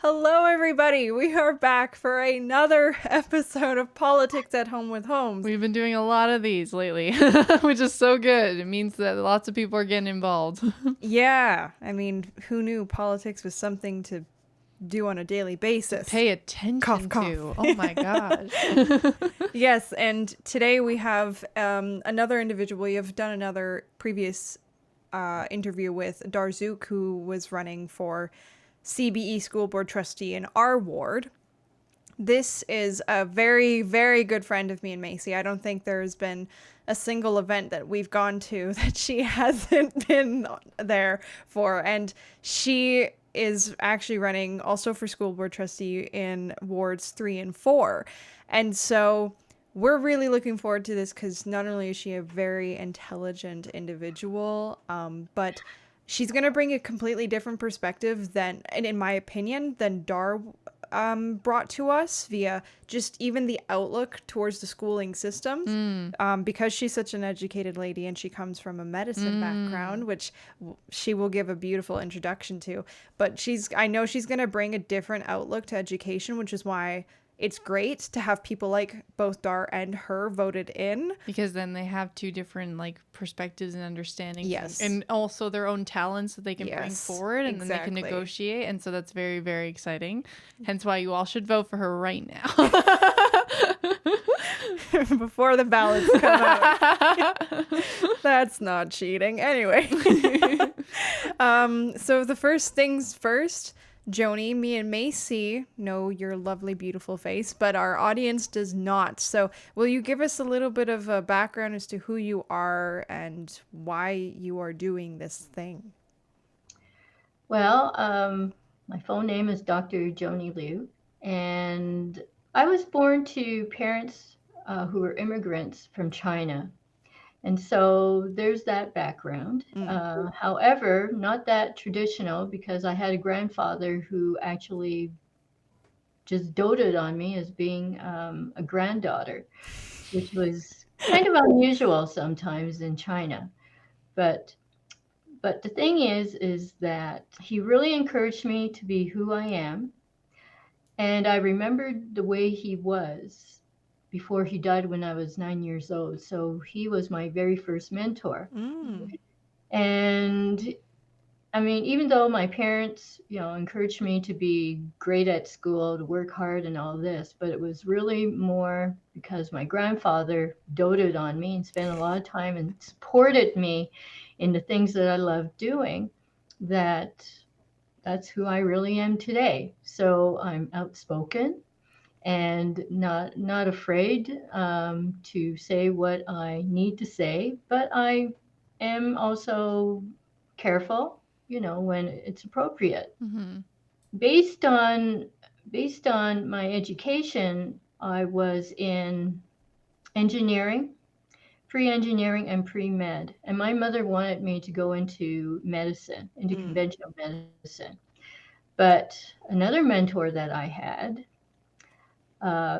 Hello, everybody. We are back for another episode of Politics at Home with Holmes. We've been doing a lot of these lately, which is so good. It means that lots of people are getting involved. Yeah, I mean, who knew politics was something to do on a daily basis? Pay attention Cough, cough. to. Oh my gosh. Yes, and today we have another individual. We have done another previous interview with Darzouk, who was running for CBE School Board Trustee in our ward. This is a very, very good friend of me and MayCee. I don't think there's been a single event that we've gone to that she hasn't been there for. And she is actually running also for school board trustee in wards 3 and 4. And so we're really looking forward to this because not only is she a very intelligent individual, but she's going to bring a completely different perspective than, and in my opinion, than Dar brought to us via just even the outlook towards the schooling systems. Because she's such an educated lady and she comes from a medicine background, which she will give a beautiful introduction to. But I know she's going to bring a different outlook to education, which is why it's great to have people like both Dar and her voted in. Because then they have two different perspectives and understandings. Yes. And also their own talents that they can bring Yes, forward, and then they can exactly. negotiate. And so that's very, very exciting. Hence why you all should vote for her right now. Before the ballots come out. That's not cheating. Anyway. So the first things first, Joni, me and MayCee know your lovely, beautiful face, but our audience does not. So will you give us a little bit of a background as to who you are and why you are doing this thing? Well, my full name is Dr.Joanny Liu, and I was born to parents who were immigrants from China. And so there's that background. However, not that traditional because I had a grandfather who actually just doted on me as being a granddaughter, which was kind of unusual sometimes in China. But the thing is that he really encouraged me to be who I am. And I remembered the way he was before he died when I was 9 years old. So he was my very first mentor. And I mean, even though my parents, encouraged me to be great at school, to work hard and all this, but it was really more because my grandfather doted on me and spent a lot of time and supported me in the things that I loved doing, that's who I really am today. So I'm outspoken and not afraid to say what I need to say, but I am also careful, when it's appropriate. Based on my education, I was in engineering, pre-engineering and pre-med, and my mother wanted me to go into medicine, into conventional medicine. But another mentor that I had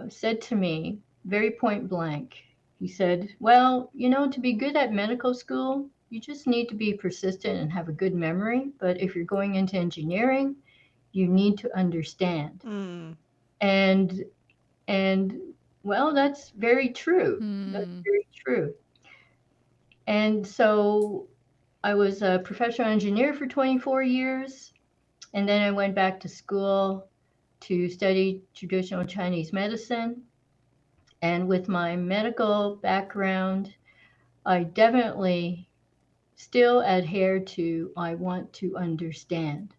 said to me very point blank, he said, well, to be good at medical school, you just need to be persistent and have a good memory. But if you're going into engineering, you need to understand. And well, that's very true. That's very true. And so I was a professional engineer for 24 years. And then I went back to school to study traditional Chinese medicine. And with my medical background, I definitely still adhere to I want to understand.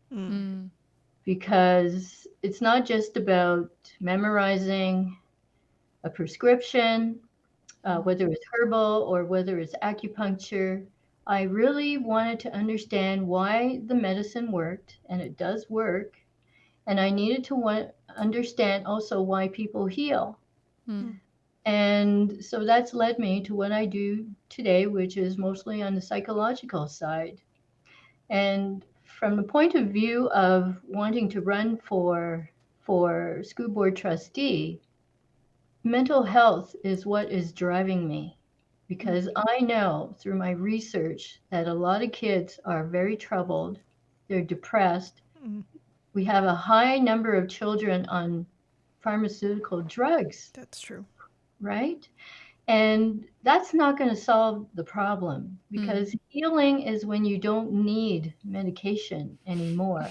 Because it's not just about memorizing a prescription, whether it's herbal or whether it's acupuncture. I really wanted to understand why the medicine worked, and it does work. And I needed to understand also why people heal. And so that's led me to what I do today, which is mostly on the psychological side. And from the point of view of wanting to run for school board trustee, mental health is what is driving me, because I know through my research that a lot of kids are very troubled, they're depressed, We have a high number of children on pharmaceutical drugs, That's true. right? And that's not going to solve the problem, Mm. because healing is when you don't need medication anymore.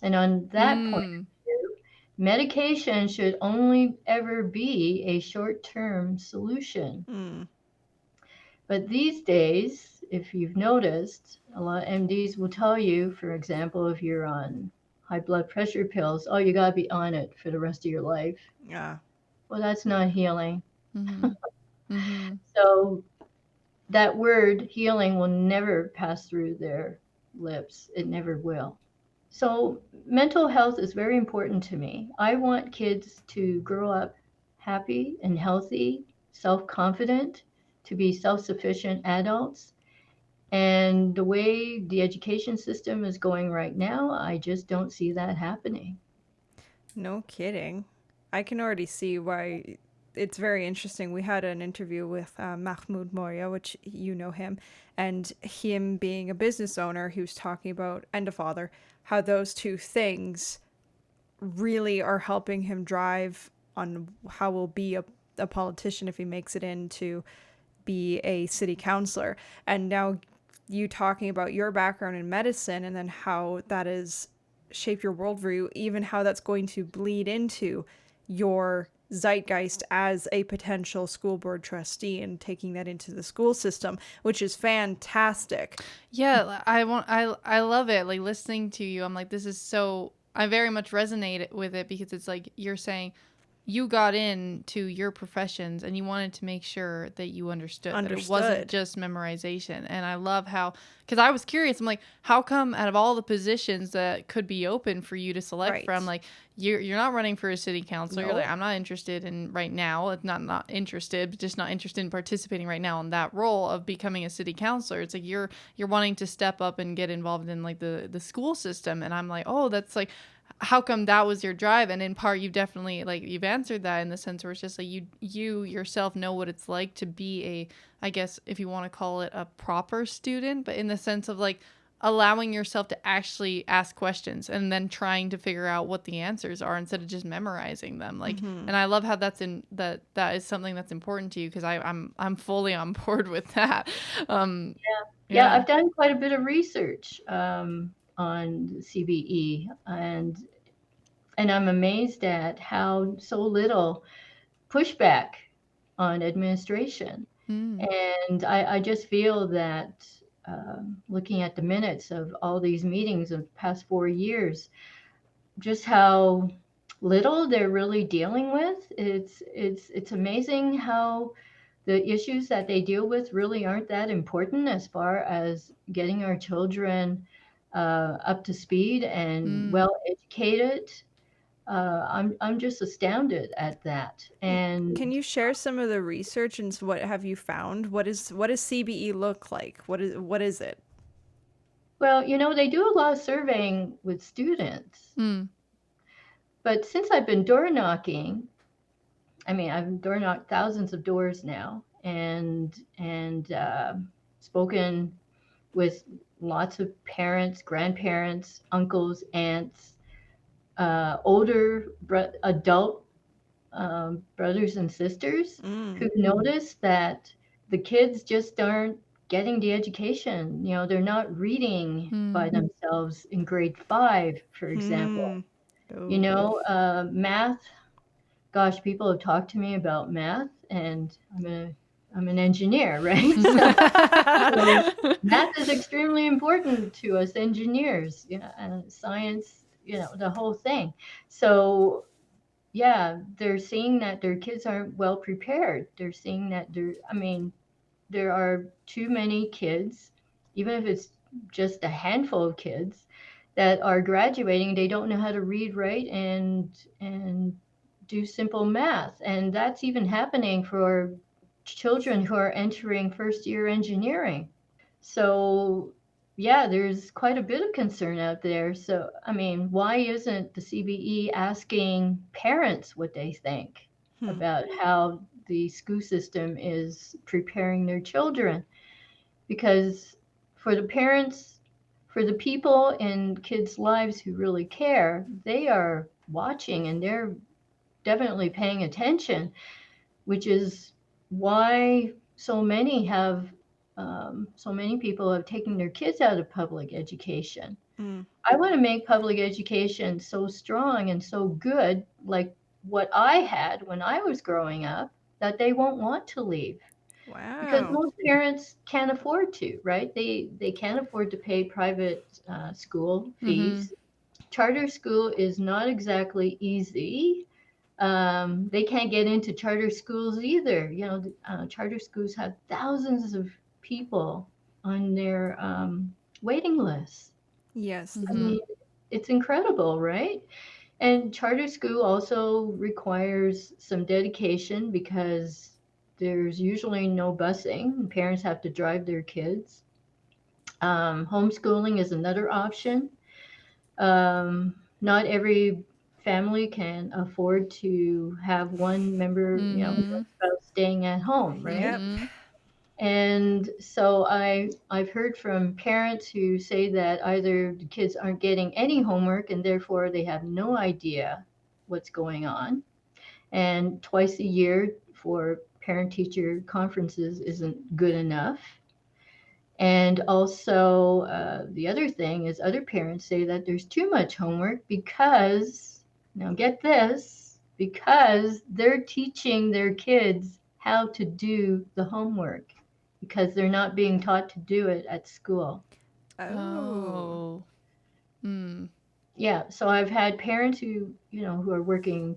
And on that point Mm. of view, medication should only ever be a short-term solution. Mm. But these days, if you've noticed, a lot of MDs will tell you, for example, if you're on high blood pressure pills, oh, you got to be on it for the rest of your life. Yeah. Well, that's not healing. Mm-hmm. Mm-hmm. So that word healing will never pass through their lips. It never will. So mental health is very important to me. I want kids to grow up happy and healthy, self-confident, to be self-sufficient adults. And the way the education system is going right now, I just don't see that happening. No kidding. I can already see why it's very interesting. We had an interview with Mahmoud Moria, which you know him, and him being a business owner, he was talking about, and a father, how those two things really are helping him drive on how we'll be a politician if he makes it in to be a city councillor. And now you talking about your background in medicine and then how that has shaped your worldview, even how that's going to bleed into your zeitgeist as a potential school board trustee and taking that into the school system, which is fantastic. Yeah, I love it. Like listening to you, I'm like, this is so. I very much resonate with it because it's like you're saying you got into your professions and you wanted to make sure that you understood that it wasn't Understood. just memorization. And I love how, because I was curious, I'm like, how come out of all the positions that could be open for you to select Right. from, like you're not running for a city council. You're like, No. I'm not interested in right now. It's not interested, but just not interested in participating right now in that role of becoming a city councilor. It's like you're wanting to step up and get involved in like the school system. And I'm like, oh, that's like, how come that was your drive? And in part, you've definitely like you've answered that in the sense where it's just like you yourself know what it's like to be a, I guess if you want to call it a proper student, but in the sense of like allowing yourself to actually ask questions and then trying to figure out what the answers are instead of just memorizing them. Like, and I love how that's in that is something that's important to you, because I'm fully on board with that. Um, Yeah, yeah. I've done quite a bit of research on CBE, and I'm amazed at how so little pushback on administration. Mm. And I just feel that looking at the minutes of all these meetings of the past 4 years, just how little they're really dealing with. It's amazing how the issues that they deal with really aren't that important as far as getting our children up to speed and Mm. well educated. I'm just astounded at that. And Can you share some of the research and what have you found? What does CBE look like? What is it? well, they do a lot of surveying with students. Mm. But since I've been door knocking, I mean, I've door knocked thousands of doors now, and spoken with lots of parents, grandparents, uncles, aunts, older adult brothers and sisters Mm. who've noticed that the kids just aren't getting the education. They're not reading by Mm. themselves in grade 5, for example. Hmm. Oh. Math. Gosh, people have talked to me about math, and I'm an engineer, right? So math is extremely important to us engineers, science, the whole thing. So yeah, they're seeing that their kids aren't well prepared. They're seeing that I mean, there are too many kids, even if it's just a handful of kids that are graduating, they don't know how to read, write, and do simple math. And that's even happening for children who are entering first year engineering. So yeah, there's quite a bit of concern out there. So I mean, why isn't the CBE asking parents what they think Hmm. about how the school system is preparing their children? Because for the parents, for the people in kids' lives who really care, they are watching and they're definitely paying attention, which is why so many people have taken their kids out of public education. Mm. I want to make public education so strong and so good, like what I had when I was growing up, that they won't want to leave. Because Wow. most parents can't afford to, right? They can't afford to pay private school Mm-hmm. fees. Charter school is not exactly easy. They can't get into charter schools either. Charter schools have thousands of people on their waiting lists. Yes. I Mm-hmm. mean, it's incredible, right? And charter school also requires some dedication because there's usually no busing. Parents have to drive their kids. Homeschooling is another option. Not every family can afford to have one member, Mm-hmm. one spouse staying at home, right? Yep. Mm-hmm. And so I've heard from parents who say that either the kids aren't getting any homework and therefore they have no idea what's going on. And twice a year for parent teacher conferences isn't good enough. And also, the other thing is, other parents say that there's too much homework because, now get this, because they're teaching their kids how to do the homework because they're not being taught to do it at school. Oh. Oh. Mm. Yeah, so I've had parents who are working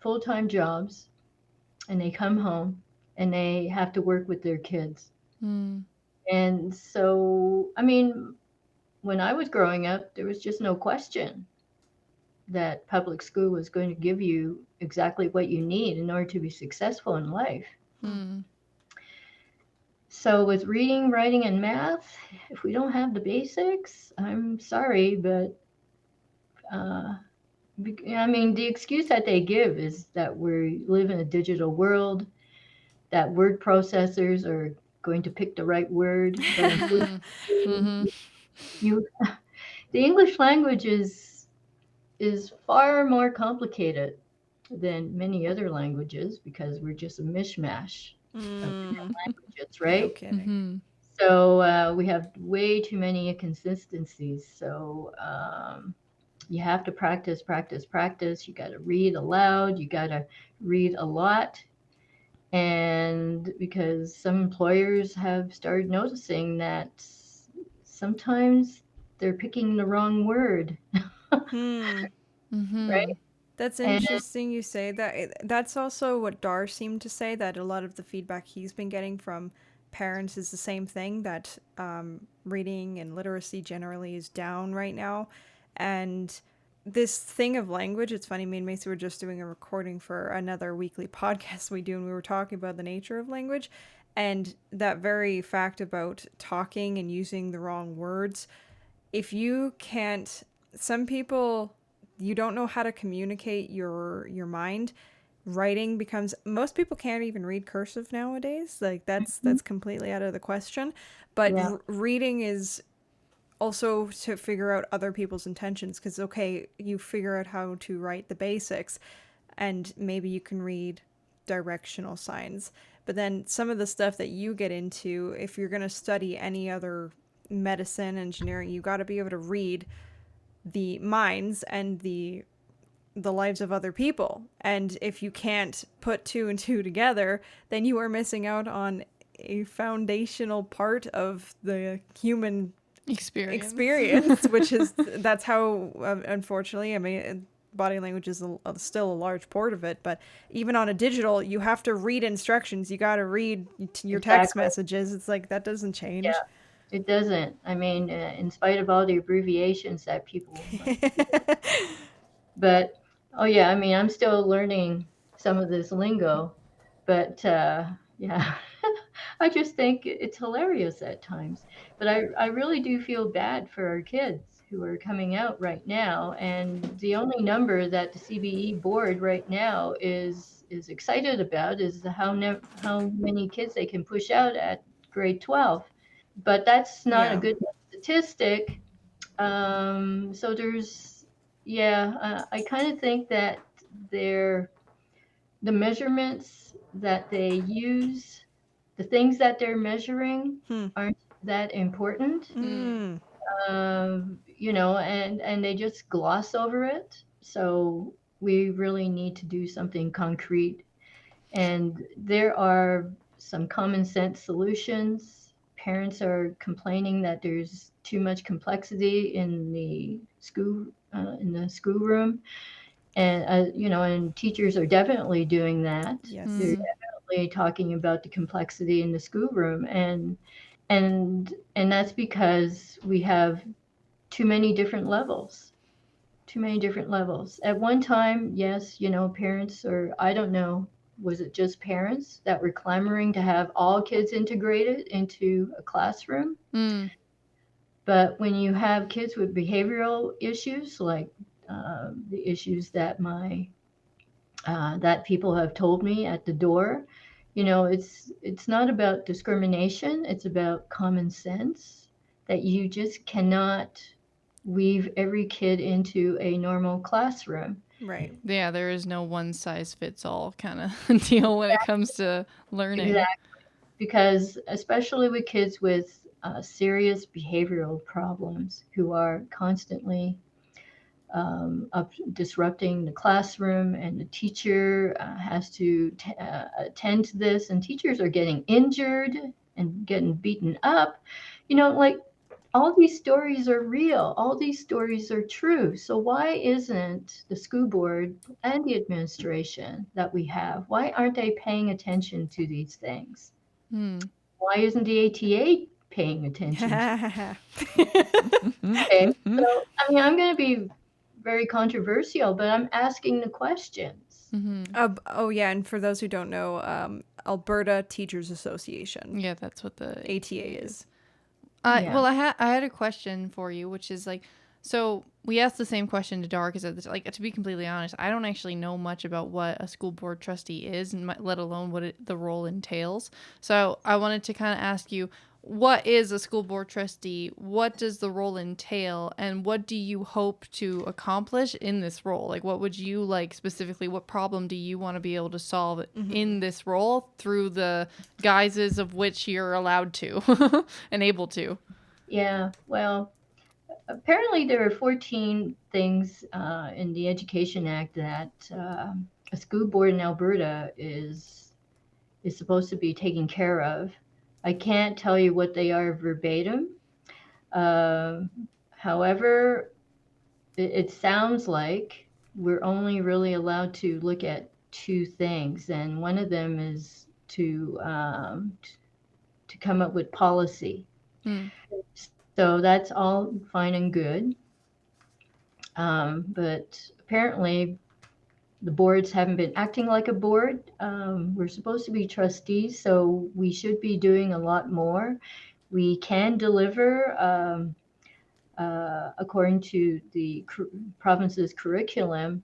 full-time jobs and they come home and they have to work with their kids. Mm. And so, I mean, when I was growing up, there was just no question that public school was going to give you exactly what you need in order to be successful in life. Hmm. Mm. So, with reading, writing, and math, if we don't have the basics, I'm sorry, but uh, I mean, the excuse that they give is that we live in a digital world, that word processors are going to pick the right word, but Mm. unfortunately, Mm-hmm. you the English language is far more complicated than many other languages because we're just a mishmash of Mm. languages, No right? kidding. Mm-hmm. So we have way too many inconsistencies. So you have to practice, practice, practice. You got to read aloud. You got to read a lot. And because some employers have started noticing that sometimes they're picking the wrong word, Hmm. Mm-hmm. right? That's And interesting you say that. That's also what Dar seemed to say, that a lot of the feedback he's been getting from parents is the same thing, that reading and literacy generally is down right now. And this thing of language, it's funny, me and Macy were just doing a recording for another weekly podcast we do, and we were talking about the nature of language. And that very fact about talking and using the wrong words, if you can't, some people, you don't know how to communicate your mind, writing becomes, most people can't even read cursive nowadays, like that's completely out of the question. But yeah, reading is also to figure out other people's intentions, because okay, you figure out how to write the basics and maybe you can read directional signs, but then some of the stuff that you get into, if you're going to study any other medicine, engineering, you got to be able to read the minds and the lives of other people. And if you can't put two and two together, then you are missing out on a foundational part of the human Experience. experience, which is, that's how, unfortunately, I mean, body language is still a large part of it, but even on a digital, you have to read instructions, you got to read your text exactly. messages, it's like that doesn't change. Yeah, it doesn't. I mean, in spite of all the abbreviations that people might use. But, oh yeah, I mean, I'm still learning some of this lingo, but yeah, I just think it's hilarious at times. But I really do feel bad for our kids who are coming out right now, and the only number that the CBE board right now is excited about is how many kids they can push out at grade 12. But that's not a Yeah. good statistic So there's, yeah, I kind of think that they're the measurements that they use, the things that they're measuring Hmm. aren't that important. Mm. And they just gloss over it. So we really need to do something concrete. And there are some common sense solutions. Parents are complaining that there's too much complexity in the school room, and and teachers are definitely doing that. They're Yes. Mm. definitely talking about the complexity in the school room, and that's because we have too many different levels. Too many different levels. At one time, yes, parents, or I don't know, was it just parents that were clamoring to have all kids integrated into a classroom? Mm. But when you have kids with behavioral issues, like the issues that people have told me at the door, it's not about discrimination. It's about common sense, that you just cannot weave every kid into a normal classroom. Right. Yeah, there is no one size fits all kind of deal when it comes to learning. Exactly. Because especially with kids with serious behavioral problems who are constantly disrupting the classroom, and the teacher has to attend to this, and teachers are getting injured and getting beaten up. Like, all these stories are real, all these stories are true. So why isn't the school board and the administration that we have, why aren't they paying attention to these things? Hmm. Why isn't the ATA paying attention to it? Mm-hmm. So, I mean, I'm going to be very controversial, but I'm asking the questions. Oh yeah, and for those who don't know, Alberta Teachers Association, Yeah, that's what the ATA is. Yeah. Well, I had a question for you, which is like, so we asked the same question to Dar because, like, to be completely honest, I don't actually know much about what a school board trustee is, and let alone what the role entails. So I wanted to kind of ask you, what is a school board trustee? What does the role entail, and what do you hope to accomplish in this role? Like, what would you like specifically? What problem do you want to be able to solve in this role through the guises of which you're allowed to and able to? Yeah. Well, apparently there are 14 things in the Education Act that a school board in Alberta is supposed to be taking care of. I can't tell you what they are verbatim. Uh, However, it sounds like we're only really allowed to look at two things, and one of them is to come up with policy. Hmm. So that's all fine and good. But apparently, the boards haven't been acting like a board. We're supposed to be trustees, so we should be doing a lot more. We can deliver according to the province's curriculum,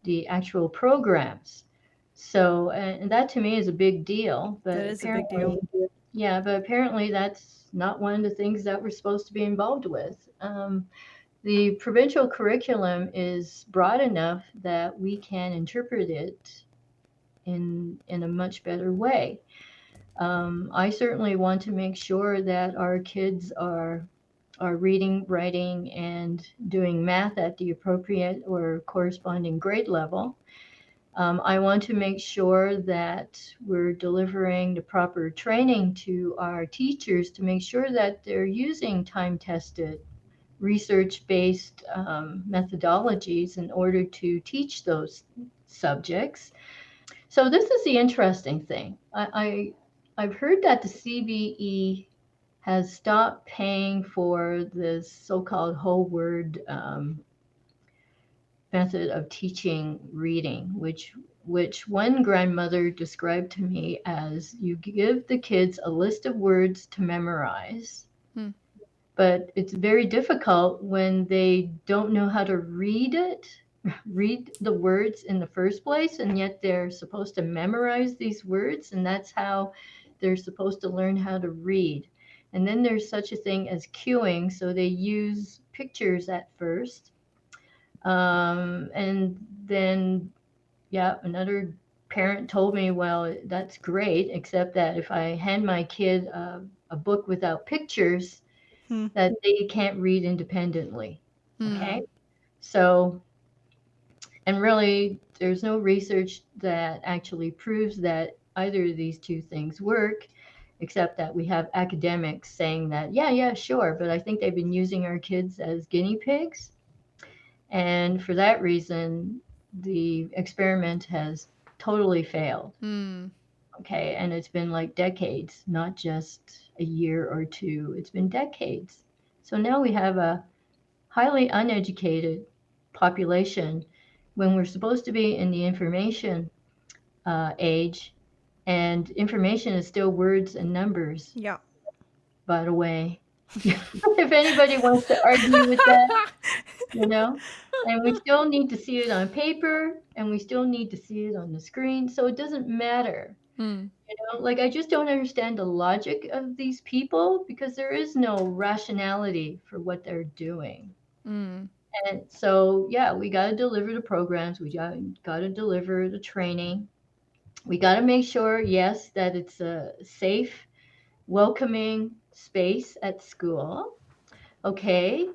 the actual programs. So, and that to me is a big deal. That But is a big deal. apparently that's not one of the things that we're supposed to be involved with. The provincial curriculum is broad enough that we can interpret it in a much better way. I certainly want to make sure that our kids are reading, writing, and doing math at the appropriate or corresponding grade level. I want to make sure that we're delivering the proper training to our teachers to make sure that they're using time-tested, research-based methodologies in order to teach those subjects. So this is the interesting thing. I've heard that the CBE has stopped paying for this so-called whole word method of teaching reading, which one grandmother described to me as, you give the kids a list of words to memorize, Hmm. but it's very difficult when they don't know how to read the words in the first place, and yet they're supposed to memorize these words, and that's how they're supposed to learn how to read. And then there's such a thing as cueing, so they use pictures at first. And then, yeah, another parent told me, well, that's great, except that if I hand my kid a book without pictures, Hmm. that they can't read independently. Hmm. Okay. So, and really, there's no research that actually proves that either of these two things work, except that we have academics saying that, yeah, yeah, sure, but I think they've been using our kids as guinea pigs. And for that reason, the experiment has totally failed. Hmm. Okay. And it's been like decades, not just a year or two, it's been decades. So now we have a highly uneducated population when we're supposed to be in the information age, and information is still words and numbers, Yeah. by the way. If anybody wants to argue with that, you know, and we still need to see it on paper and we still need to see it on the screen. So it doesn't matter. Hmm. You know, like I just don't understand the logic of these people because there is no rationality for what they're doing. Hmm. And so, yeah, we got to deliver the programs. We got to deliver the training. We got to make sure, yes, that it's a safe, welcoming space at school. Okay.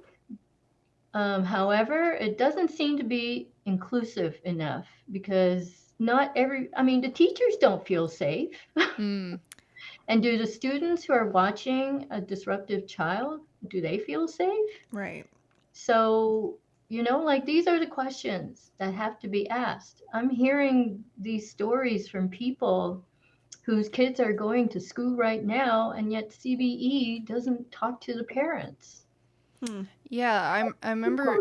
However, it doesn't seem to be inclusive enough because not every, I mean, the teachers don't feel safe. Hmm. And do the students who are watching a disruptive child, do they feel safe? Right. So, you know, like these are the questions that have to be asked. I'm hearing these stories from people whose kids are going to school right now, and yet CBE doesn't talk to the parents. Hmm. Yeah, I remember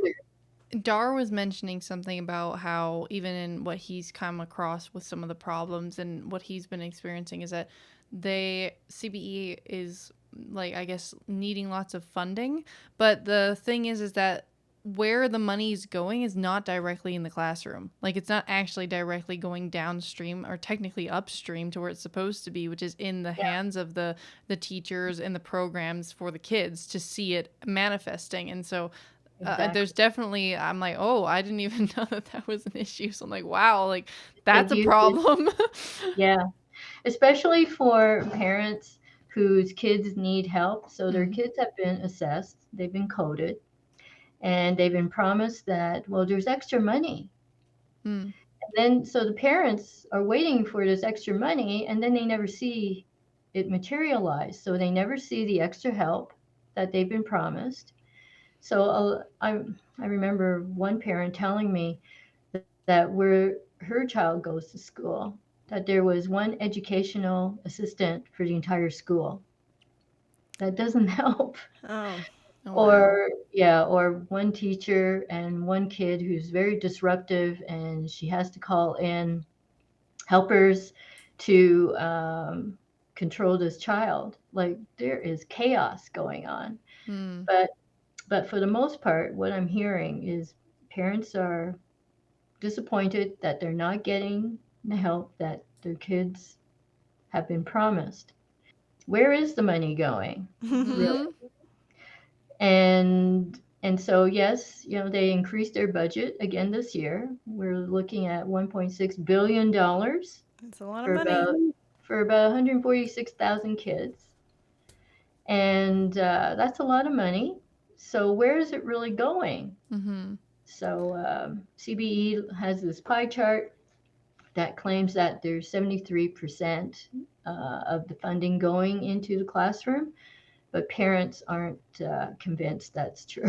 Dar was mentioning something about how even in what he's come across with some of the problems and what he's been experiencing is that CBE is like I guess needing lots of funding, but the thing is that where the money is going is not directly in the classroom. Like it's not actually directly going downstream or technically upstream to where it's supposed to be, which is in the Yeah, hands of the teachers and the programs for the kids to see it manifesting. And so there's exactly. definitely I'm like, oh, I didn't even know that that was an issue. So I'm like, wow, like that's Thank a you. problem. Yeah, especially for parents whose kids need help. So their Mm, kids have been assessed, they've been coded, and they've been promised that, well, there's extra money. mm, And then, so the parents are waiting for this extra money, and then they never see it materialize. So they never see the extra help that they've been promised. So I remember one parent telling me that where her child goes to school, that there was one educational assistant for the entire school. That doesn't help. Oh. oh wow. Or, yeah, or one teacher and one kid who's very disruptive, and she has to call in helpers to control this child. Like there is chaos going on. Mm, But for the most part, what I'm hearing is parents are disappointed that they're not getting the help that their kids have been promised. Where is the money going? Really? mm-hmm. And so yes, you know, they increased their budget again this year. We're looking at $1.6 billion It's a lot of for money. about 146,000 kids. And that's a lot of money. So where is it really going? Mm-hmm. So CBE has this pie chart that claims that there's 73% of the funding going into the classroom, but parents aren't convinced that's true.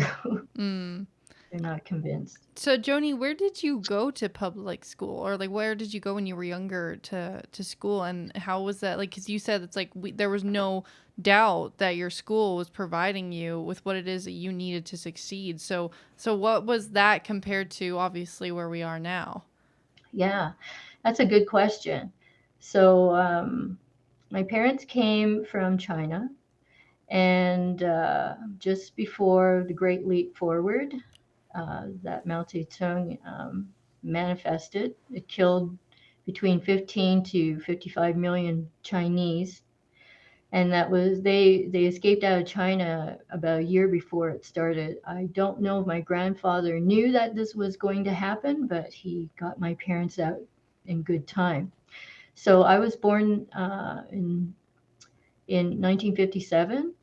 Mm. They're not convinced. So Joni, where did you go to public school, or like where did you go when you were younger to school, and how was that like? Because you said it's like there was no doubt that your school was providing you with what it is that you needed to succeed. So what was that compared to obviously where we are now? Yeah, that's a good question. So my parents came from China, and just before the Great Leap Forward that Mao Zedong manifested, it killed between 15 to 55 million Chinese. And that was they escaped out of China about a year before it started. I don't know if my grandfather knew that this was going to happen, but he got my parents out in good time. So I was born in 1957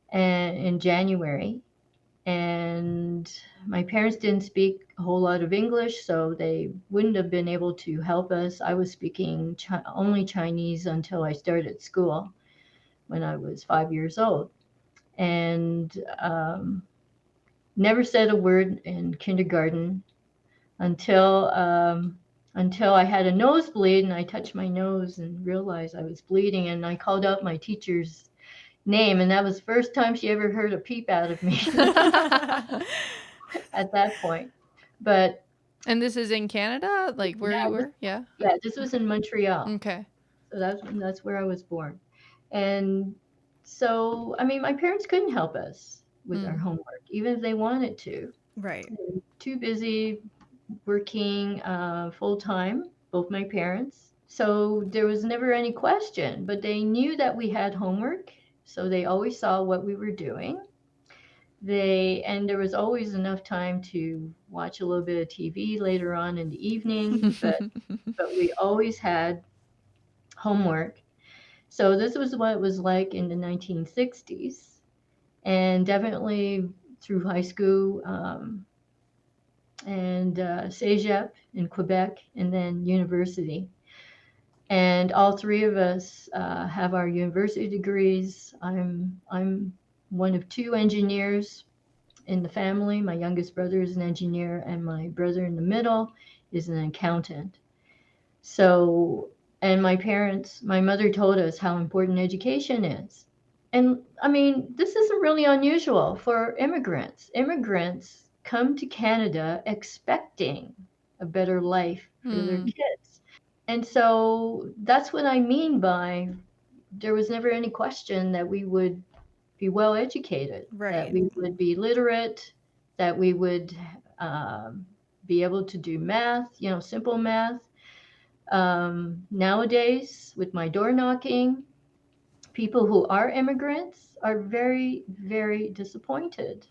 and in January, and my parents didn't speak a whole lot of English, so they wouldn't have been able to help us. I was speaking only Chinese until I started school when I was 5 years old, and never said a word in kindergarten until until I had a nosebleed, and I touched my nose and realized I was bleeding, and I called out my teacher's name, and that was the first time she ever heard a peep out of me at that point. But And this is in Canada, like where yeah, you were? Yeah. yeah, this was in Montreal. Okay. So that's where I was born. And so, I mean, my parents couldn't help us with our homework, even if they wanted to. Right. They were too busy working full time, both my parents. So there was never any question, but they knew that we had homework. So they always saw what we were doing. And there was always enough time to watch a little bit of TV later on in the evening, but we always had homework. So this was what it was like in the 1960s, and definitely through high school and Cégep in Quebec, and then university. And all three of us have our university degrees. I'm one of two engineers in the family. My youngest brother is an engineer, and my brother in the middle is an accountant. So, and my mother told us how important education is. And I mean, this isn't really unusual for immigrants. Immigrants come to Canada expecting a better life for their kids. And so that's what I mean by there was never any question that we would be well educated, that Right. we would be literate, that we would um, be able to do math, simple math. Nowadays, with my door knocking, people who are immigrants are very, very disappointed.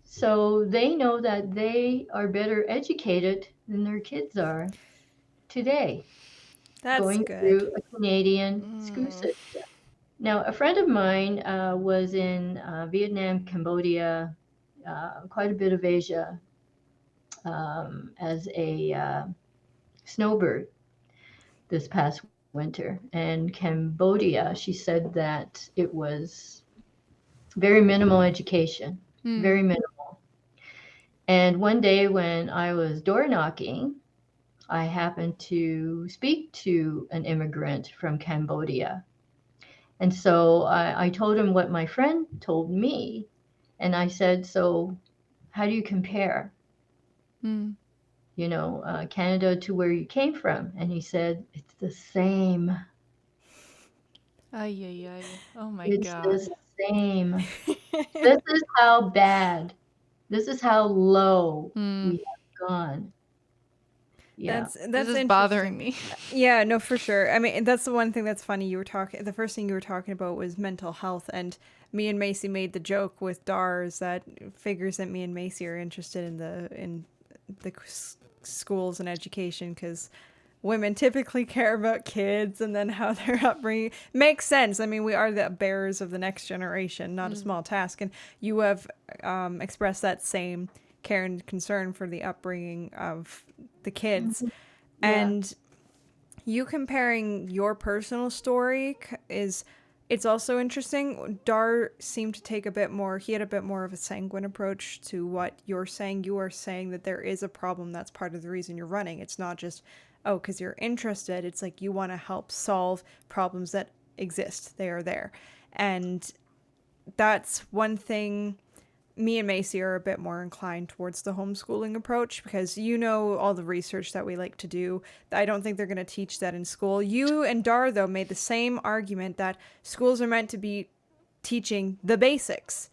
So they know that they are better educated than their kids are today, That's going good. through a Canadian school system. Now, a friend of mine was in Vietnam, Cambodia, quite a bit of Asia as a snowbird this past winter. And Cambodia, she said that it was very minimal education, very minimal. And one day when I was door knocking, I happened to speak to an immigrant from Cambodia. And so I told him what my friend told me. And I said, so how do you compare, Canada to where you came from? And he said, it's the same. Ay, ay, ay. Oh my It's the God. same. This is how bad, this is how low we have gone. Yeah. This That's is interesting. bothering me. Yeah, no, for sure. I mean, that's the one thing that's funny. The first thing you were talking about was mental health, and me and MayCee made the joke with Dars that figures that me and MayCee are interested in the schools and education because women typically care about kids and then how their upbringing makes sense. I mean, we are the bearers of the next generation, not a small task, and you have expressed that same care and concern for the upbringing of the kids. Yeah. And you comparing your personal story is it's also interesting. Dar seemed to take a bit more, he had a bit more of a sanguine approach to what you're saying. You are saying that there is a problem that's part of the reason you're running. It's not just, oh, because you're interested. It's like you want to help solve problems that exist. They are there. And that's one thing me and MayCee are a bit more inclined towards the homeschooling approach because all the research that we like to do. I don't think they're going to teach that in school. You and Dar, though, made the same argument that schools are meant to be teaching the basics.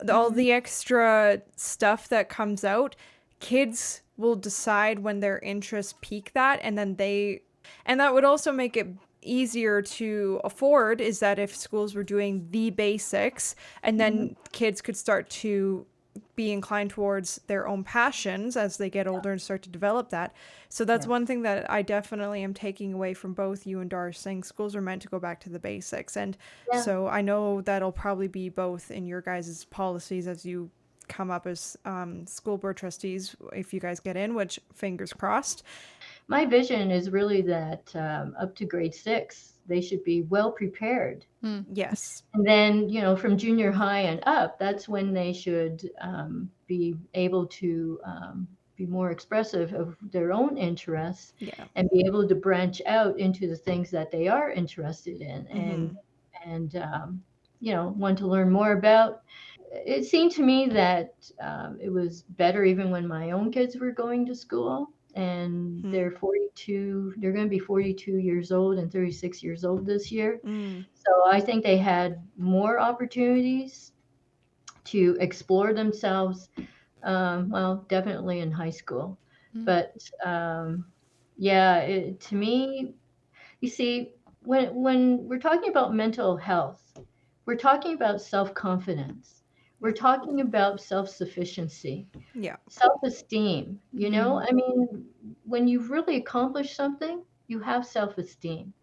All the extra stuff that comes out, kids will decide when their interests peak that, and then and that would also make it easier to afford is that if schools were doing the basics, and then kids could start to be inclined towards their own passions as they get older and start to develop that. So that's Yeah. one thing that I definitely am taking away from both you and Dar's, saying schools are meant to go back to the basics. And Yeah. so I know that'll probably be both in your guys' policies as you come up as school board trustees, if you guys get in, which fingers crossed. My vision is really that up to grade 6, they should be well prepared. Yes. And then, from junior high and up, that's when they should be able to be more expressive of their own interests Yeah. and be able to branch out into the things that they are interested in and want to learn more about. It seemed to me that it was better even when my own kids were going to school, and they're 42, they're going to be 42 years old and 36 years old this year. So I think they had more opportunities to explore themselves. Well, definitely in high school, but yeah, to me, you see, when we're talking about mental health, we're talking about self-confidence. We're talking about self-sufficiency, Yeah. self-esteem. I mean, when you've really accomplished something, you have self-esteem.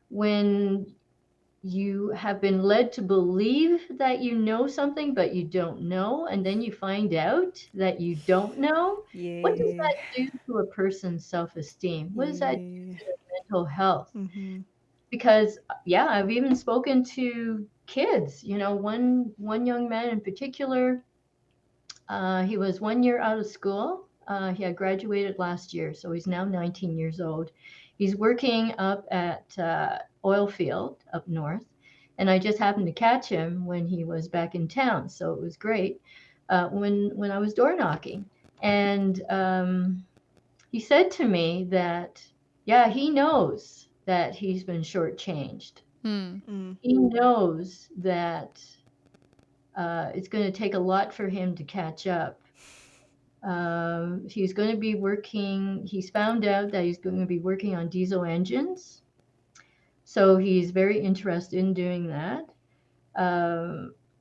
When you have been led to believe that you know something, but you don't know, and then you find out that you don't know, what does Yeah. that do to a person's self-esteem? What does that do Yeah. to their mental health? Mm-hmm. Because yeah, I've even spoken to kids. One young man in particular, he was 1 year out of school. He had graduated last year, so he's now 19 years old. He's working up at oil field up north, and I just happened to catch him when he was back in town, so it was great. When I was door knocking, and he said to me that, yeah, he knows that he's been shortchanged. He knows that it's going to take a lot for him to catch up. He's going to be working, he's found out that he's going to be working on diesel engines. So he's very interested in doing that.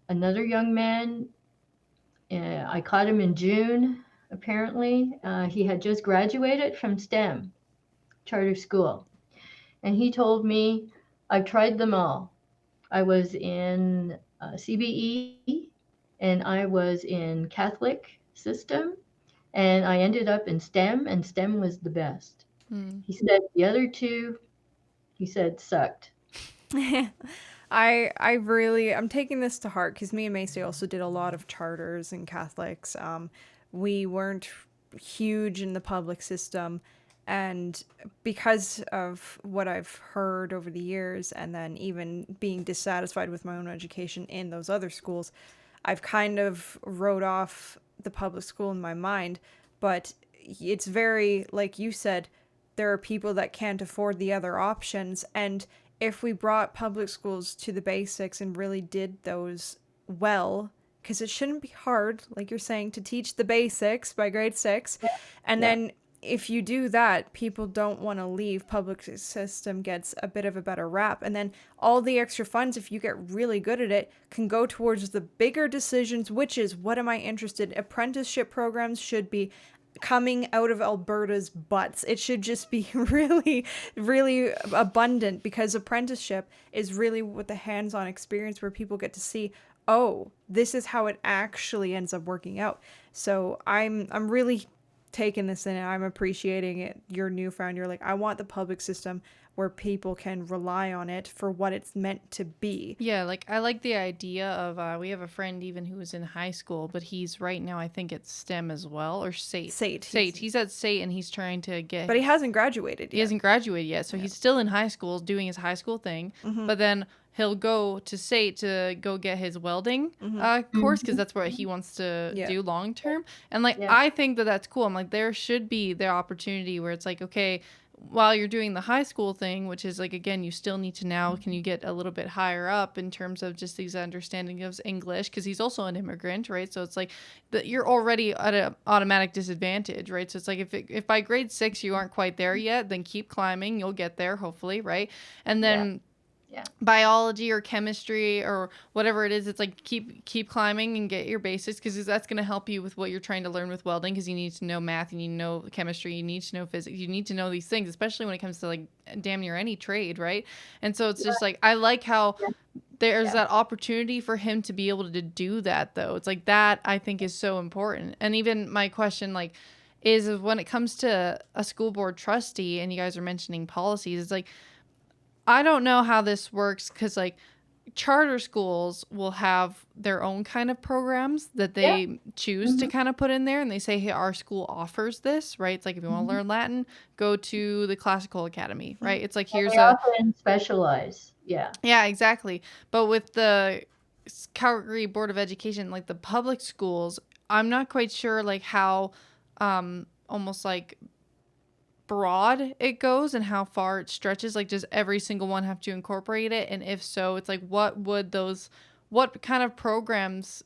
Another young man, I caught him in June, apparently. He had just graduated from STEM charter school. And he told me, I've tried them all. I was in CBE and I was in Catholic system, and I ended up in STEM, and STEM was the best. He said the other two, he said, sucked. I'm taking this to heart because me and MayCee also did a lot of charters and Catholics. We weren't huge in the public system, and because of what I've heard over the years, and then even being dissatisfied with my own education in those other schools, I've kind of wrote off the public school in my mind. But it's very, like you said, there are people that can't afford the other options, and if we brought public schools to the basics and really did those well, because it shouldn't be hard, like you're saying, to teach the basics by grade 6, and Yeah. then if you do that, people don't want to leave. Public system gets a bit of a better rap, and then all the extra funds, if you get really good at it, can go towards the bigger decisions, which is, what am I interested in? Apprenticeship programs should be coming out of Alberta's butts. It should just be really, really abundant, because apprenticeship is really with the hands-on experience where people get to see, oh, this is how it actually ends up working out. So I'm really taking this in, and I'm appreciating it. You're like, I want the public system where people can rely on it for what it's meant to be. Yeah, like I like the idea of we have a friend even who was in high school, but he's right now, I think it's STEM as well, or SATE. SATE. He's at SATE and he's trying to get. But he hasn't graduated yet. He hasn't graduated yet, so he's still in high school doing his high school thing. But then he'll go to SATE to go get his welding course, because that's what he wants to do long term. And like I think that that's cool. I'm like, there should be the opportunity where it's like, okay, while you're doing the high school thing, which is like, again, you still need to now, can you get a little bit higher up in terms of just these understanding of English? Because he's also an immigrant, right? So it's like that you're already at an automatic disadvantage, right? So it's like if by grade 6 you aren't quite there yet, then keep climbing. You'll get there, hopefully, right? And Yeah. then Yeah. biology or chemistry or whatever it is, it's like keep climbing and get your basics, because that's going to help you with what you're trying to learn with welding, because you need to know math, you need to know chemistry, you need to know physics, you need to know these things, especially when it comes to like damn near any trade, right? And so it's just like, I like how there's that opportunity for him to be able to do that, though. It's like that I think is so important. And even my question, like, is when it comes to a school board trustee and you guys are mentioning policies, it's like, I don't know how this works, because like charter schools will have their own kind of programs that they choose to kind of put in there, and they say, hey, our school offers this, right? It's like, if you want to learn Latin, go to the classical academy, right? It's like, here's They often specialize. Yeah. yeah, exactly. But with the Calgary Board of Education, like the public schools, I'm not quite sure like how almost like broad it goes and how far it stretches. Like, does every single one have to incorporate it? And if so, it's like, what kind of programs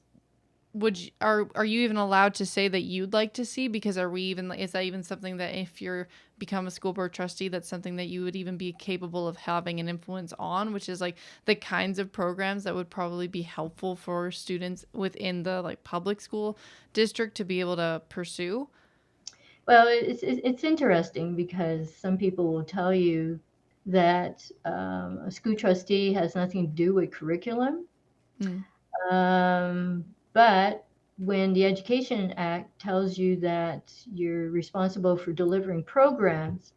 are you even allowed to say that you'd like to see? Because is that even something that, if you're become a school board trustee, that's something that you would even be capable of having an influence on, which is like the kinds of programs that would probably be helpful for students within the like public school district to be able to pursue? Well, it's interesting because some people will tell you that a school trustee has nothing to do with curriculum. Mm. But when the Education Act tells you that you're responsible for delivering programs,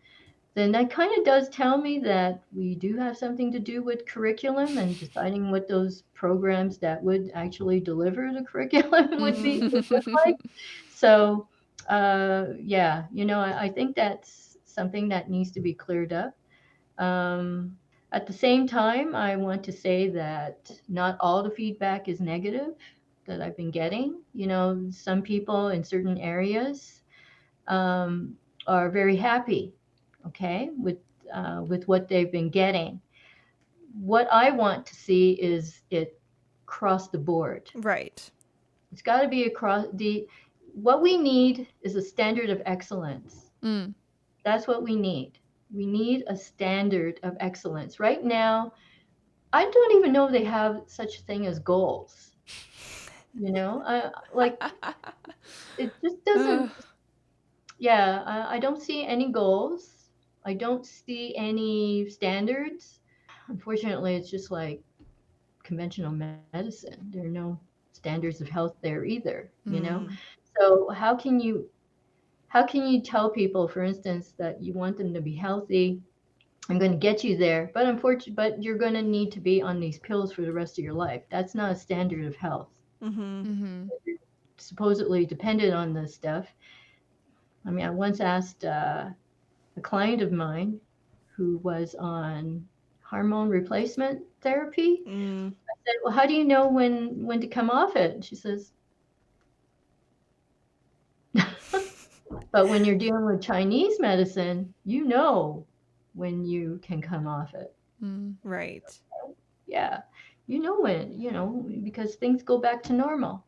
then that kind of does tell me that we do have something to do with curriculum and deciding what those programs that would actually deliver the curriculum would look like. So, yeah, I think that's something that needs to be cleared up. Um, at the same time, I want to say that not all the feedback is negative that I've been getting. Some people in certain areas um, are very happy, okay, with what they've been getting. What I want to see is it across the board. Right. It's got to be across the. What we need is a standard of excellence. Mm. That's what we need. We need a standard of excellence. Right now, I don't even know they have such a thing as goals. Like it just doesn't. Yeah, I don't see any goals. I don't see any standards. Unfortunately, it's just like conventional medicine. There are no standards of health there either. Mm. So how can you tell people, for instance, that you want them to be healthy? I'm going to get you there, but you're going to need to be on these pills for the rest of your life. That's not a standard of health. Mm-hmm. Mm-hmm. Supposedly dependent on this stuff. I mean, I once asked a client of mine who was on hormone replacement therapy. Mm. I said, "Well, how do you know when to come off it?" And she says, "But when you're dealing with Chinese medicine, you know when you can come off it." Mm. Right. Yeah, you know because things go back to normal.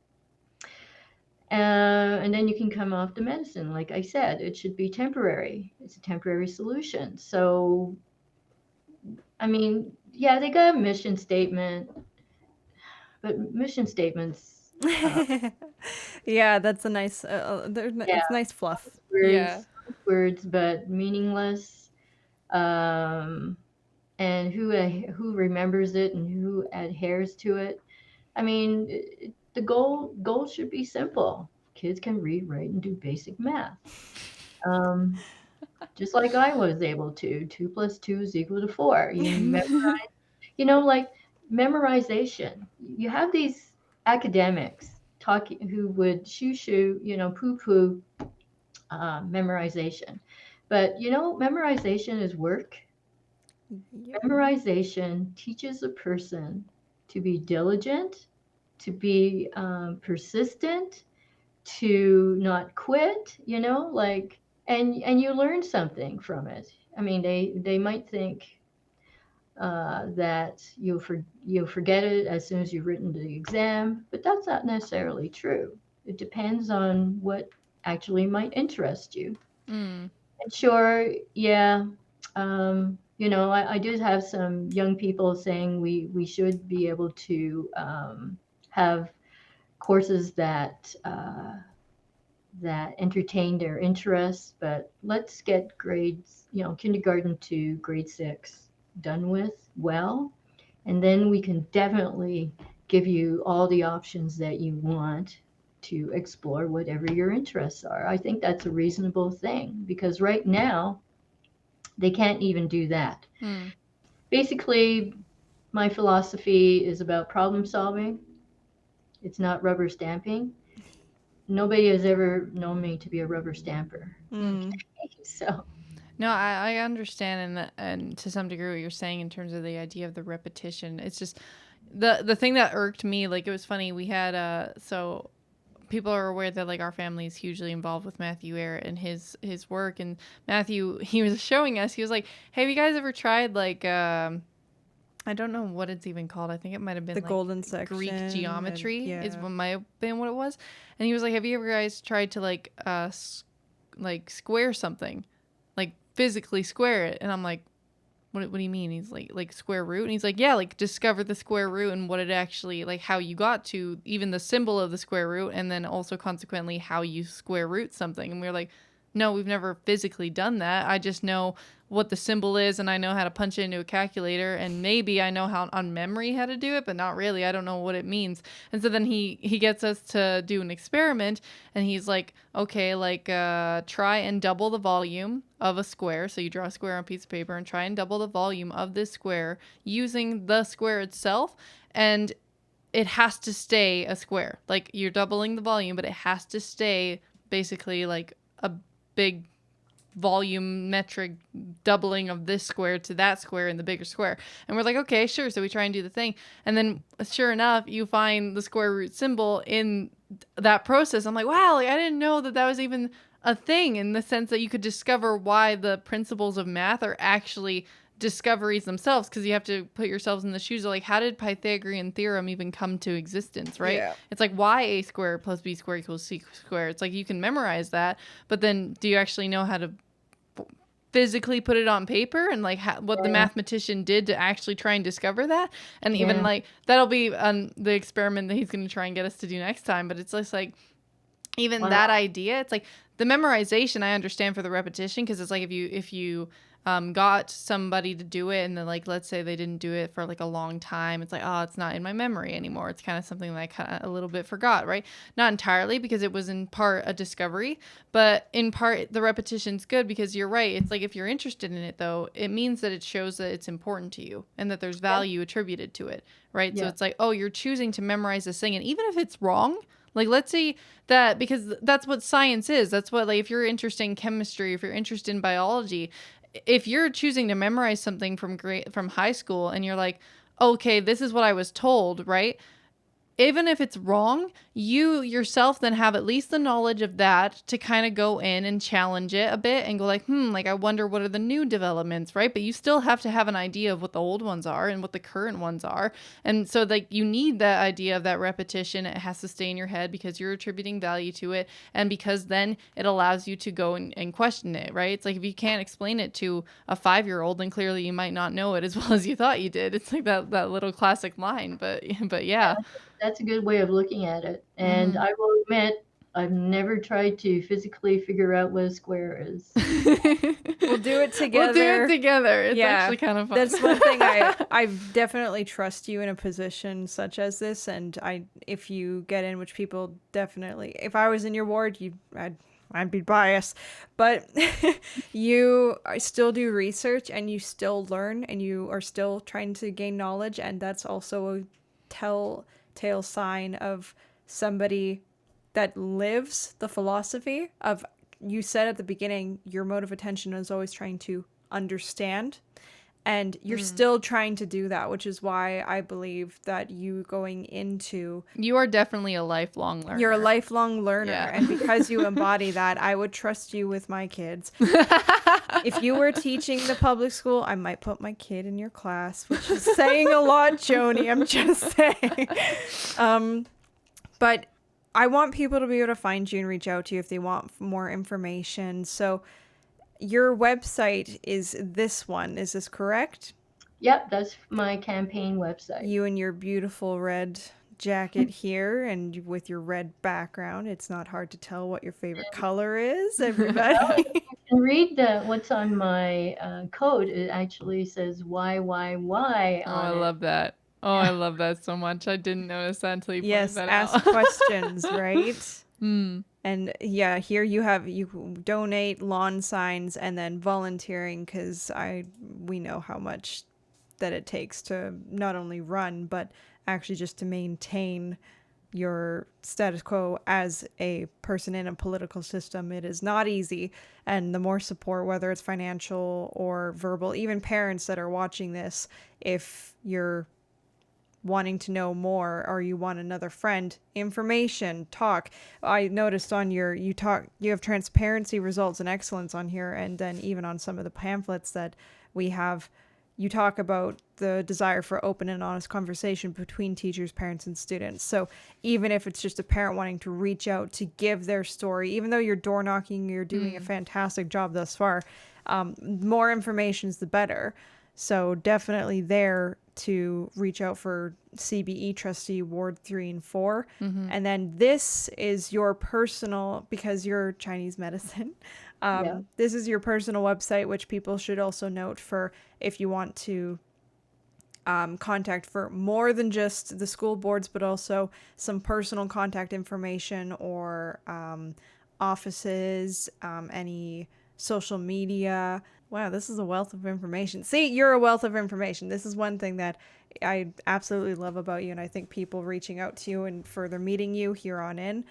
And then you can come off the medicine. Like I said, it should be temporary. It's a temporary solution. So, I mean, yeah, they got a mission statement, but mission statements, Yeah, that's a nice. yeah, It's nice fluff. Yeah. words, but meaningless. Um, and who remembers it and who adheres to it? I mean, the goal should be simple. Kids can read, write, and do basic math. Um, just like I was able to. 2 + 2 is equal to 4. Like memorization. You have these academics talking who would shoo, poo poo memorization. But memorization is work. Yep. Memorization teaches a person to be diligent, to be persistent, to not quit, and you learn something from it. I mean, they might think that you'll forget it as soon as you've written the exam, but that's not necessarily true. It depends on what actually might interest you. Mm. And sure, yeah, I do have some young people saying we should be able to have courses that entertain their interests, but let's get grades, kindergarten to grade 6 done with well, and then we can definitely give you all the options that you want to explore whatever your interests are. I think that's a reasonable thing because right now they can't even do that. Mm. Basically, my philosophy is about problem solving. It's not rubber stamping. Nobody has ever known me to be a rubber stamper. Mm. So, No, I understand, and to some degree what you're saying in terms of the idea of the repetition. It's just the thing that irked me. Like, it was funny. We had so people are aware that like our family is hugely involved with Matthew Eyre and his work. And Matthew, he was showing us. He was like, "Hey, have you guys ever tried like I don't know what it's even called. I think it might have been The like golden section. Greek geometry and, is yeah. what might have been what it was." And he was like, "Have you ever guys tried to like like square something, like physically square it?" And I'm like, what do you mean? He's like square root, and he's like, yeah, like discover the square root and what it actually, like how you got to even the symbol of the square root, and then also consequently how you square root something. And we were like, no, we've never physically done that. I just know what the symbol is, and I know how to punch it into a calculator, and maybe I know how on memory how to do it, but not really. I don't know what it means. And so then he gets us to do an experiment, and he's like, okay, like try and double the volume of a square. So you draw a square on a piece of paper and try and double the volume of this square using the square itself, and it has to stay a square. Like, you're doubling the volume, but it has to stay basically like a big volumetric doubling of this square to that square in the bigger square. And we're like, okay, sure. So we try and do the thing. And then sure enough, you find the square root symbol in that process. I'm like, wow, like I didn't know that that was even a thing, in the sense that you could discover why the principles of math are actually discoveries themselves, because you have to put yourselves in the shoes of like, how did Pythagorean theorem even come to existence, right? Yeah. It's like, why a squared plus b squared equals c squared. It's like, you can memorize that, but then do you actually know how to physically put it on paper, and like what the yeah, mathematician did to actually try and discover that? And even yeah, like that'll be the experiment that he's going to try and get us to do next time. But it's just like, even that wow, idea, it's like the memorization I understand for the repetition, because it's like if you got somebody to do it, and then like let's say they didn't do it for like a long time, it's like, oh, it's not in my memory anymore. It's kind of something that I kind of a little bit forgot, right? Not entirely, because it was in part a discovery, but in part the repetition's good, because you're right. It's like, if you're interested in it though, it means that it shows that it's important to you and that there's yeah, value attributed to it, right? So yeah, it's like, oh, you're choosing to memorize this thing, and even if it's wrong, like, let's say that, because that's what science is. That's what, like, if you're interested in chemistry, if you're interested in biology, if you're choosing to memorize something from high school, and you're like, okay, this is what I was told, right? Even if it's wrong, you yourself then have at least the knowledge of that to kind of go in and challenge it a bit and go like, like I wonder what are the new developments, right? But you still have to have an idea of what the old ones are and what the current ones are. And so like you need that idea of that repetition. It has to stay in your head because you're attributing value to it, and because then it allows you to go and question it, right? It's like, if you can't explain it to a 5-year-old, then clearly you might not know it as well as you thought you did. It's like that little classic line, but yeah. that's a good way of looking at it. And Mm-hmm. I will admit, I've never tried to physically figure out what a square is. We'll do it We'll do it together. together. It's Yeah. actually kind of fun. That's one thing I definitely trust you in a position such as this, and if you get in, which people definitely, if I was in your ward, I'd be biased, but I still do research and you still learn and you are still trying to gain knowledge, and that's also a telltale sign of somebody that lives the philosophy of, you said at the beginning, your mode of attention is always trying to understand, And you're still trying to do that, which is why I believe that you going into... You are definitely a lifelong learner. You're a lifelong learner. Yeah. And because you embody that, I would trust you with my kids. If you were teaching the public school, I might put my kid in your class, which is saying a lot, Joni. I'm just saying. But I want people to be able to find you and reach out to you if they want more information. So your website is this one. Is this correct? Yep, that's my campaign website. You and your beautiful red jacket here and with your red background. It's not hard to tell what your favorite color is, everybody. You can read what's on my code. It actually says why Oh, I on it. love that. Oh, I love that so much. I didn't notice that until you pointed that Ask out. questions, right? Mm. And yeah, here you donate lawn signs and then volunteering, because we know how much that it takes to not only run but actually just to maintain your status quo as a person in a political system. It is not easy, and the more support, whether it's financial or verbal, even parents that are watching this, if you're wanting to know more or you want another friend, information, talk. I noticed on you have transparency, results, and excellence on here, and then even on some of the pamphlets that we have, you talk about the desire for open and honest conversation between teachers, parents, and students. So even if it's just a parent wanting to reach out to give their story, even though you're door knocking, you're doing a fantastic job thus far, more information is the better. So definitely there to reach out for CBE Trustee Ward 3 and 4. Mm-hmm. And then this is your personal, because you're Chinese medicine, this is your personal website, which people should also note for if you want to contact for more than just the school boards, but also some personal contact information or offices, any social media. Wow, this is a wealth of information. See, you're a wealth of information. This is one thing that I absolutely love about you, and I think people reaching out to you and further meeting you here on in,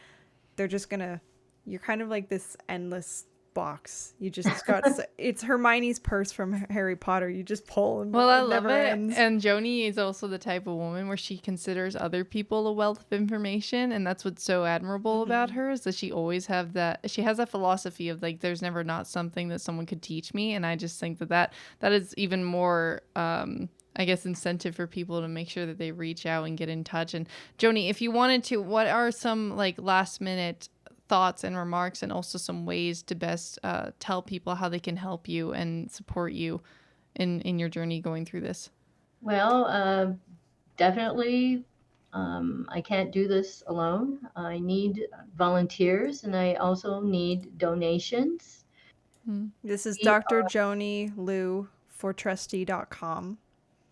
they're just you're kind of like this endless box. You just got it's Hermione's purse from Harry Potter. You just pull and Well, I love never it. ends. And Joni is also the type of woman where she considers other people a wealth of information, and that's what's so admirable about her, is that she always has that philosophy of like, there's never not something that someone could teach me. And I just think that is even more I guess incentive for people to make sure that they reach out and get in touch. And Joni, if you wanted to, what are some like last minute thoughts and remarks, and also some ways to best tell people how they can help you and support you in your journey going through this? Well, definitely, I can't do this alone. I need volunteers, and I also need donations. This is We Dr.Joanny Liu for trustee.com.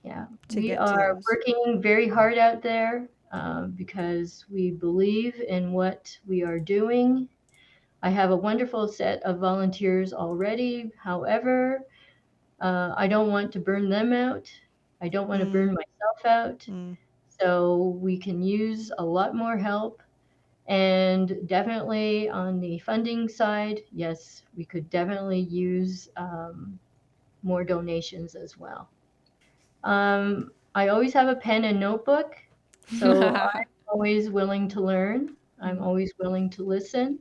Yeah, To we get to are those. working very hard out there because we believe in what we are doing. I have a wonderful set of volunteers already. However, I don't want to burn them out. I don't want to burn myself out. So we can use a lot more help. And definitely on the funding side, yes, we could definitely use more donations as well. I always have a pen and notebook, so I'm always willing to learn. I'm always willing to listen,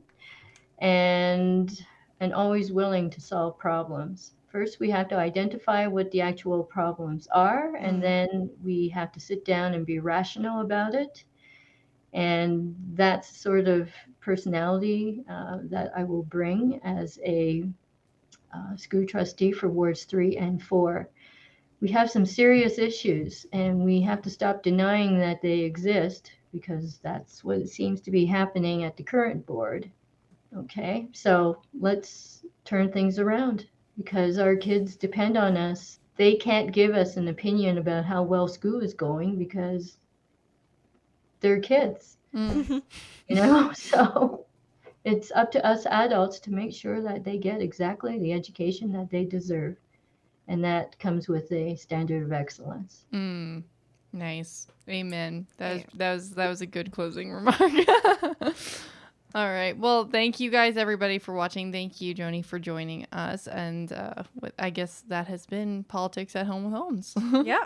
and always willing to solve problems. First, we have to identify what the actual problems are, and then we have to sit down and be rational about it. And that's sort of personality that I will bring as a school trustee for Wards 3 and 4. We have some serious issues, and we have to stop denying that they exist, because that's what seems to be happening at the current board. Okay, so let's turn things around, because our kids depend on us. They can't give us an opinion about how well school is going because they're kids, so it's up to us adults to make sure that they get exactly the education that they deserve. And that comes with a standard of excellence. Nice. Amen. That was a good closing remark. All right. Well, thank you guys, everybody, for watching. Thank you, Joni, for joining us. And I guess that has been Politics at Home with Holmes. Yeah.